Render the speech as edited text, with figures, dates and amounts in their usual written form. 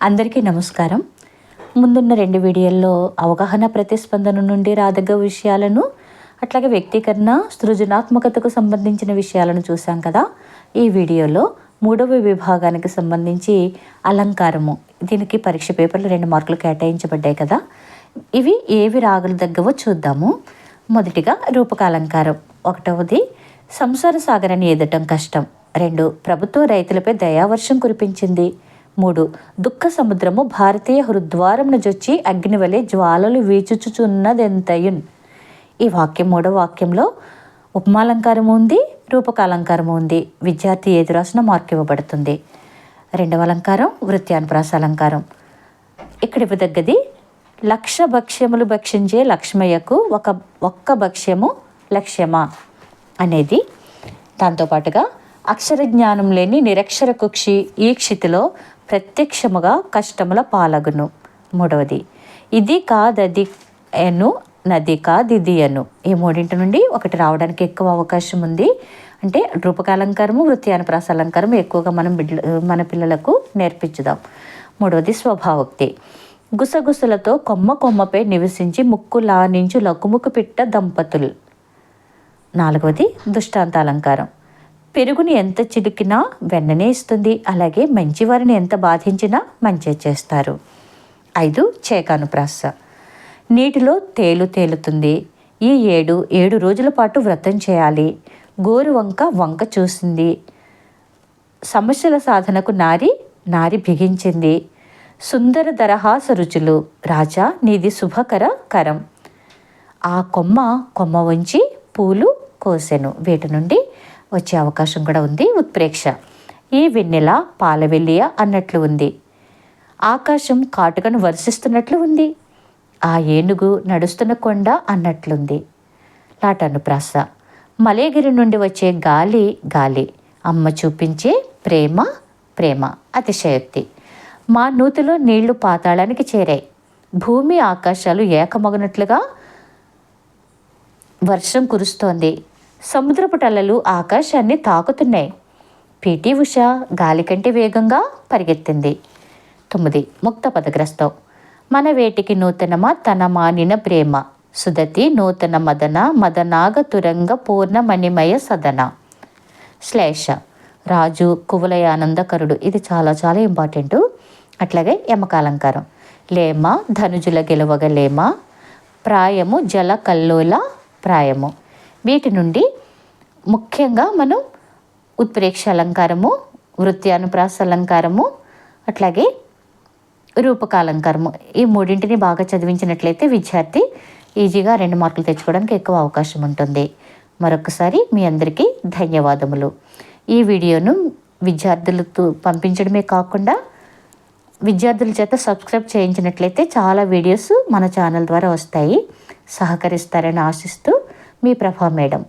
అందరికీ నమస్కారం. ముందున్న 2 వీడియోల్లో అవగాహన ప్రతిస్పందన నుండి రాదగ్గ విషయాలను, అట్లాగే వ్యక్తీకరణ సృజనాత్మకతకు సంబంధించిన విషయాలను చూసాం కదా. ఈ వీడియోలో 3వ విభాగానికి సంబంధించి అలంకారము, దీనికి పరీక్ష పేపర్లు 2 మార్కులు కేటాయించబడ్డాయి కదా. ఇవి ఏవి రాగలదగ్గవో చూద్దాము. మొదటిగా రూపకాలంకారం. 1వది సంసార సాగరాన్ని ఈదటం కష్టం. 2 ప్రభుత్వం రైతులపై దయావర్షం కురిపించింది. 3 దుఃఖ సముద్రము భారతీయ హృద్వారమున జొచ్చి అగ్నివలే జ్వాలలు వీచుచుచున్నదెంతయున్. ఈ వాక్యం 3వ వాక్యంలో ఉపమాలంకారము ఉంది, రూపకాలంకారము ఉంది. విద్యార్థి ఏది రాసిన మార్కు ఇవ్వబడుతుంది. 2వ అలంకారం వృత్యానుప్రాస అలంకారం. ఇక్కడ ఇవ్వదగ్గది 1,00,000 భక్ష్యములు భక్షించే లక్ష్మయ్యకు ఒక్క భక్ష్యము లక్ష్యమా అనేది. దాంతోపాటుగా అక్షర జ్ఞానం లేని నిరక్షర కుక్షి ఈ క్షితిలో ప్రత్యక్షముగా కష్టముల పాలగును. 3వది ఇది కాదది అను నది కాదిది అను. ఈ 3 నుండి ఒకటి రావడానికి ఎక్కువ అవకాశం ఉంది. అంటే రూపకాలంకారము, వృత్యానుప్రాస అలంకారం ఎక్కువగా మన పిల్లలకు నేర్పించుదాం. 3వది స్వభావోక్తి. గుసగుసలతో కొమ్మపై నివసించి ముక్కు లానించు లకుముకు పిట్ట దంపతులు. 4వది దృష్టాంత అలంకారం. పెరుగుని ఎంత చిలికినా వెన్ననే ఇస్తుంది, అలాగే మంచివారిని ఎంత బాధించినా మంచి చేస్తారు. 5 చేకానుప్రాస. నీటిలో తేలుతుంది. ఈ 7 రోజుల పాటు వ్రతం చేయాలి. గోరు వంక చూసింది. సమస్యల సాధనకు నారి బిగించింది. సుందర దరహాస రుచులు. రాజా నీది శుభకర కరం. ఆ కొమ్మ వంచి పూలు కోసెను. వీటి నుండి వచ్చే అవకాశం కూడా ఉంది. ఉత్ప్రేక్ష. ఈ వెన్నెల పాలవెల్లియ అన్నట్లు ఉంది. ఆకాశం కాటుకను వర్షిస్తున్నట్లు ఉంది. ఆ ఏనుగు నడుస్తున్న కొండ అన్నట్లుంది. లాటానుప్రాస. మలేగిరి నుండి వచ్చే గాలి. అమ్మ చూపించే ప్రేమ అతిశయోక్తి. మా నూతిలో నీళ్లు పాతాళానికి చేరాయి. భూమి ఆకాశాలు ఏకమగనట్లుగా వర్షం కురుస్తోంది. సముద్రపు టలలు ఆకాశాన్ని తాకుతున్నాయి. పిటి ఉష గాలి కంటే వేగంగా పరిగెత్తింది. 9 ముక్త పదగ్రస్తం. మన వేటికి నూతనమా తన మానిన ప్రేమ. సుదతి నూతన మదనాగ తురంగ పూర్ణ మణిమయ సదన. శ్లేష. రాజు కువలయానందకరుడు. ఇది చాలా చాలా ఇంపార్టెంటు. అట్లాగే యమకాలంకారం. లేమ ధనుజుల గెలవగ లేమ. ప్రాయము జల కల్లోల ప్రాయము. వీటి నుండి ముఖ్యంగా మనం ఉత్ప్రేక్ష అలంకారము, వృత్యానుప్రాస అలంకారము, అట్లాగే రూపకాలంకారము, ఈ 3 బాగా చదివించినట్లయితే విద్యార్థి ఈజీగా 2 మార్కులు తెచ్చుకోవడానికి ఎక్కువ అవకాశం ఉంటుంది. మరొకసారి మీ అందరికీ ధన్యవాదములు. ఈ వీడియోను విద్యార్థులతో పంపించడమే కాకుండా విద్యార్థుల చేత సబ్స్క్రైబ్ చేయించినట్లయితే చాలా వీడియోస్ మన ఛానల్ ద్వారా వస్తాయి. సహకరిస్తారని ఆశిస్తూ మీ ప్రభా మేడం.